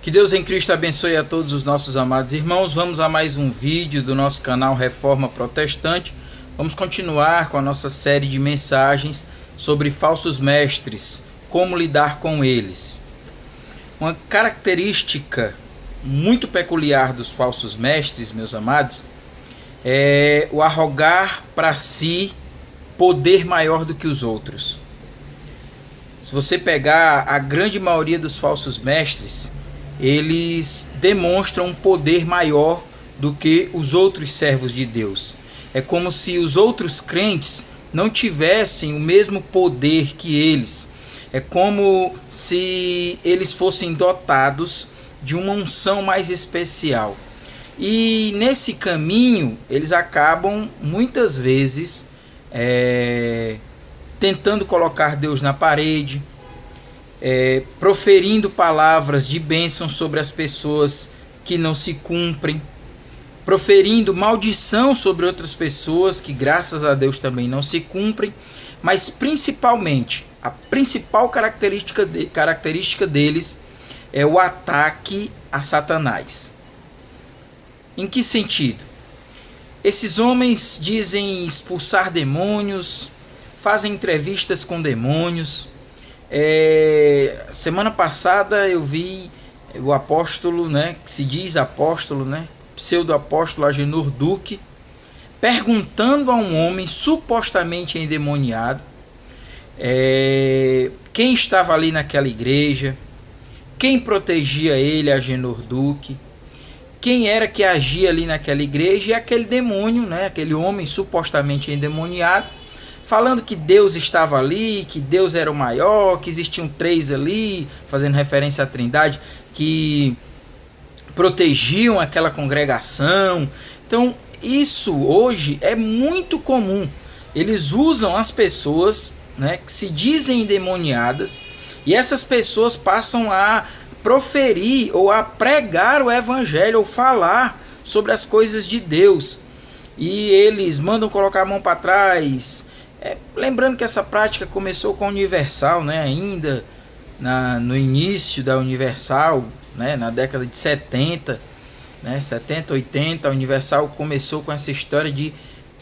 Que Deus em Cristo abençoe a todos os nossos amados irmãos. Vamos a mais um vídeo do nosso canal Reforma Protestante. Vamos continuar com a nossa série de mensagens sobre falsos mestres, como lidar com eles. Uma característica muito peculiar dos falsos mestres, meus amados, é o arrogar para si poder maior do que os outros. Se você pegar a grande maioria dos falsos mestres, eles demonstram um poder maior do que os outros servos de Deus. É como se os outros crentes não tivessem o mesmo poder que eles. É como se eles fossem dotados de uma unção mais especial. E nesse caminho, eles acabam muitas vezes tentando colocar Deus na parede, proferindo palavras de bênção sobre as pessoas que não se cumprem, proferindo maldição sobre outras pessoas que graças a Deus também não se cumprem, mas principalmente, a principal característica deles é o ataque a Satanás. Em que sentido? Esses homens dizem expulsar demônios, fazem entrevistas com demônios. Semana passada eu vi o apóstolo, que se diz apóstolo, pseudo-apóstolo Agenor Duque, perguntando a um homem supostamente endemoniado quem estava ali naquela igreja, quem protegia ele, Agenor Duque, quem era que agia ali naquela igreja, e aquele demônio, aquele homem supostamente endemoniado, falando que Deus estava ali, que Deus era o maior, que existiam três ali, fazendo referência à Trindade, que protegiam aquela congregação. Então, isso hoje é muito comum. Eles usam as pessoas, que se dizem endemoniadas, e essas pessoas passam a proferir ou a pregar o evangelho, ou falar sobre as coisas de Deus. E eles mandam colocar a mão para trás. Lembrando que essa prática começou com a Universal, ainda no início da Universal, na década de 70, 70, 80, a Universal começou com essa história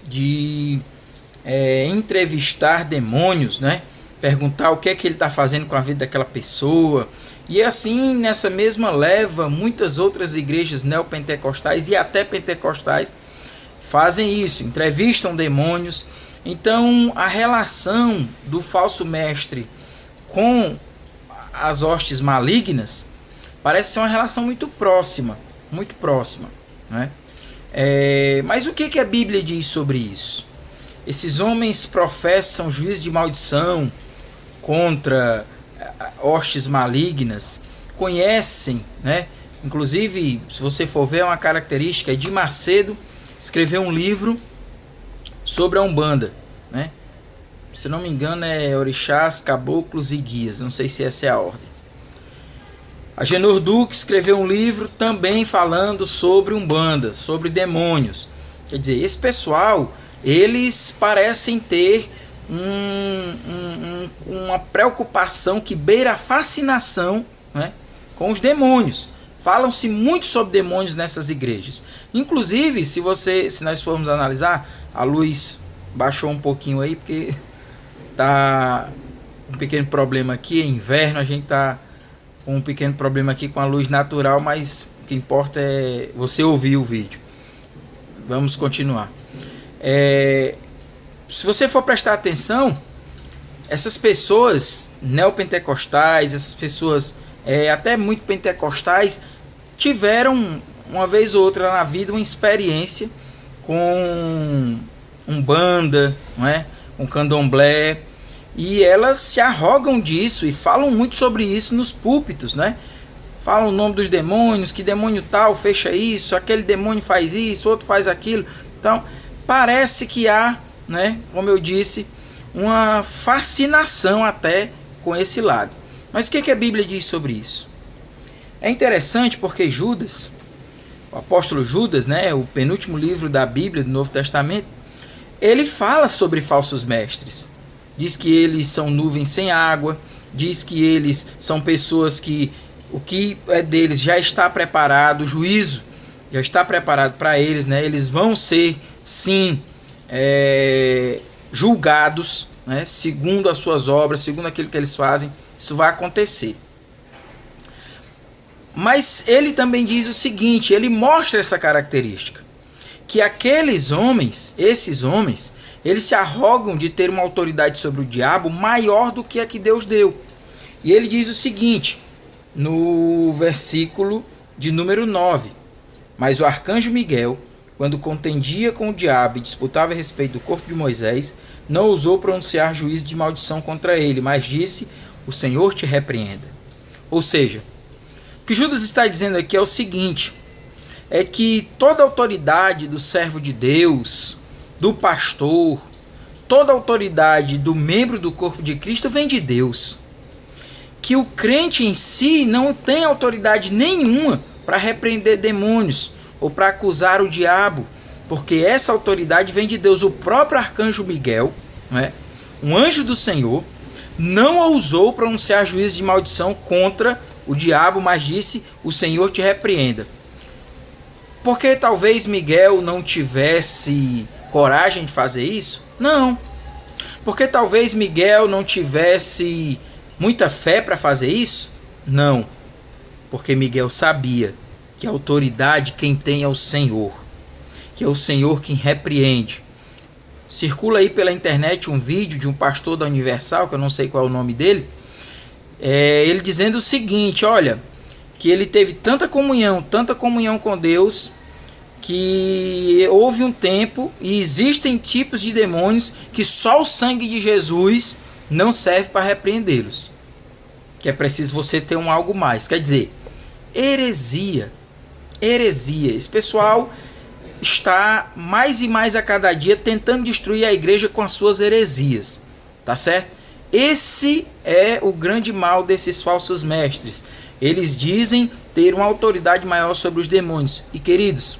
de entrevistar demônios, perguntar o que é que ele está fazendo com a vida daquela pessoa. E assim, nessa mesma leva, muitas outras igrejas neopentecostais e até pentecostais fazem isso, entrevistam demônios. Então, a relação do falso mestre com as hostes malignas parece ser uma relação muito próxima, muito próxima. Mas o que a Bíblia diz sobre isso? Esses homens professam juízo de maldição contra hostes malignas, conhecem, inclusive, se você for ver, uma característica de Macedo escreveu um livro sobre a Umbanda, se não me engano é Orixás, Caboclos e Guias, não sei se essa é a ordem. Agenor Duque escreveu um livro também falando sobre Umbanda, sobre demônios. Quer dizer, esse pessoal, eles parecem ter uma preocupação que beira a fascinação, com os demônios. Falam-se muito sobre demônios nessas igrejas. Inclusive, se nós formos analisar, a luz baixou um pouquinho aí, porque tá um pequeno problema aqui, é inverno, a gente tá com um pequeno problema aqui com a luz natural, mas o que importa é você ouvir o vídeo. Vamos continuar. Se você for prestar atenção, essas pessoas neopentecostais, essas pessoas até muito pentecostais, tiveram uma vez ou outra na vida uma experiência com Umbanda, com Candomblé, e elas se arrogam disso e falam muito sobre isso nos púlpitos, falam o nome dos demônios, que demônio tal fecha isso, aquele demônio faz isso, outro faz aquilo. Então parece que há, como eu disse, uma fascinação até com esse lado. Mas o que a Bíblia diz sobre isso? É interessante porque Judas, o apóstolo Judas, o penúltimo livro da Bíblia, do Novo Testamento, ele fala sobre falsos mestres. Diz que eles são nuvens sem água, diz que eles são pessoas que o que é deles já está preparado, o juízo já está preparado para eles, né? Eles vão ser, sim, julgados, né? Segundo as suas obras, segundo aquilo que eles fazem, isso vai acontecer. Mas ele também diz o seguinte, ele mostra essa característica, que aqueles homens, esses homens, eles se arrogam de ter uma autoridade sobre o diabo maior do que a que Deus deu. E ele diz o seguinte, no versículo de número 9, mas o arcanjo Miguel, quando contendia com o diabo e disputava a respeito do corpo de Moisés, não ousou pronunciar juízo de maldição contra ele, mas disse, o Senhor te repreenda. Ou seja, o que Judas está dizendo aqui é o seguinte, é que toda autoridade do servo de Deus, do pastor, toda autoridade do membro do corpo de Cristo vem de Deus. Que o crente em si não tem autoridade nenhuma para repreender demônios ou para acusar o diabo, porque essa autoridade vem de Deus. O próprio arcanjo Miguel, né, um anjo do Senhor, não ousou pronunciar juízo de maldição contra o diabo, mas disse, o Senhor te repreenda. Porque talvez Miguel não tivesse coragem de fazer isso? Não. Porque talvez Miguel não tivesse muita fé para fazer isso? Não. Porque Miguel sabia que a autoridade quem tem é o Senhor. Que é o Senhor quem repreende. Circula aí pela internet um vídeo de um pastor da Universal, que eu não sei qual é o nome dele, ele dizendo o seguinte, olha, que ele teve tanta comunhão com Deus, que houve um tempo e existem tipos de demônios que só o sangue de Jesus não serve para repreendê-los. Que é preciso você ter um algo mais. Quer dizer, heresia. Esse pessoal está mais e mais a cada dia tentando destruir a igreja com as suas heresias. Tá certo? Esse é o grande mal desses falsos mestres. Eles dizem ter uma autoridade maior sobre os demônios. E queridos,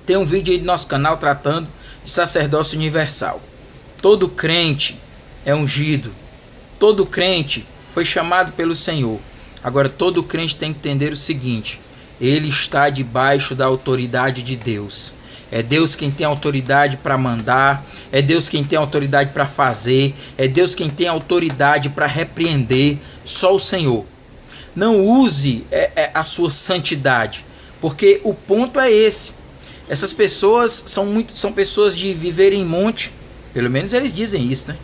tem um vídeo aí do nosso canal tratando de sacerdócio universal. Todo crente é ungido. Todo crente foi chamado pelo Senhor. Agora todo crente tem que entender o seguinte, ele está debaixo da autoridade de Deus. É Deus quem tem autoridade para mandar, é Deus quem tem autoridade para fazer, é Deus quem tem autoridade para repreender, só o Senhor. Não use a sua santidade, porque o ponto é esse. Essas pessoas são pessoas de viver em monte, pelo menos eles dizem isso, né?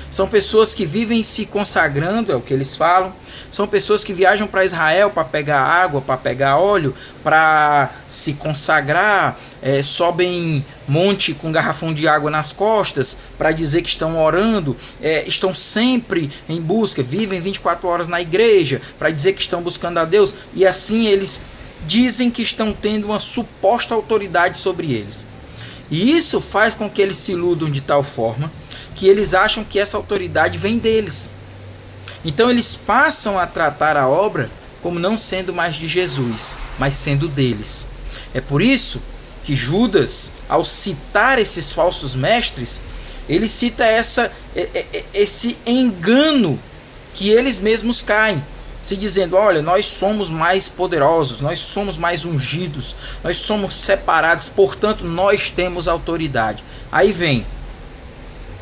São pessoas que vivem se consagrando, é o que eles falam. São pessoas que viajam para Israel para pegar água, para pegar óleo, para se consagrar, sobem monte com garrafão de água nas costas para dizer que estão orando, estão sempre em busca, vivem 24 horas na igreja para dizer que estão buscando a Deus, e assim eles dizem que estão tendo uma suposta autoridade sobre eles. E isso faz com que eles se iludam de tal forma que eles acham que essa autoridade vem deles. Então eles passam a tratar a obra como não sendo mais de Jesus, mas sendo deles. É por isso que Judas, ao citar esses falsos mestres, ele cita esse engano que eles mesmos caem, se dizendo, olha, nós somos mais poderosos, nós somos mais ungidos, nós somos separados, portanto nós temos autoridade. Aí vem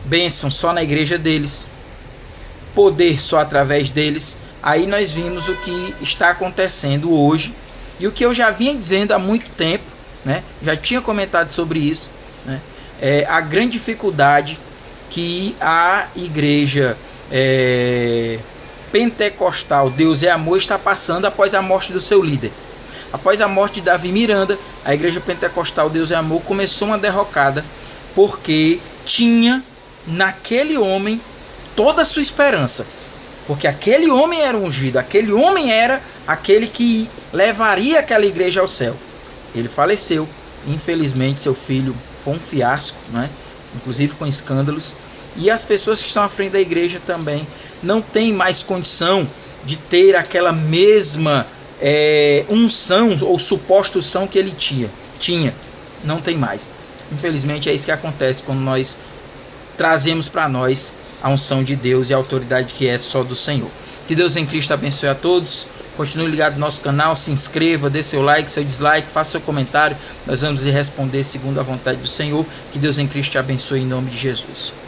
bênção só na igreja deles, poder só através deles. Aí nós vimos o que está acontecendo hoje e o que eu já vinha dizendo há muito tempo, né? Já tinha comentado sobre isso, né? A grande dificuldade que a igreja pentecostal Deus é Amor está passando após a morte do seu líder. Após a morte de Davi Miranda, a igreja pentecostal Deus é Amor começou uma derrocada, porque tinha naquele homem toda a sua esperança, porque aquele homem era ungido, aquele homem era aquele que levaria aquela igreja ao céu. Ele faleceu, infelizmente seu filho foi um fiasco, né? Inclusive com escândalos, e as pessoas que estão à frente da igreja também não têm mais condição de ter aquela mesma unção ou suposta unção que ele tinha, não tem mais. Infelizmente é isso que acontece quando nós trazemos para nós a unção de Deus e a autoridade que é só do Senhor. Que Deus em Cristo abençoe a todos. Continue ligado no nosso canal, se inscreva, dê seu like, seu dislike, faça seu comentário. Nós vamos lhe responder segundo a vontade do Senhor. Que Deus em Cristo te abençoe em nome de Jesus.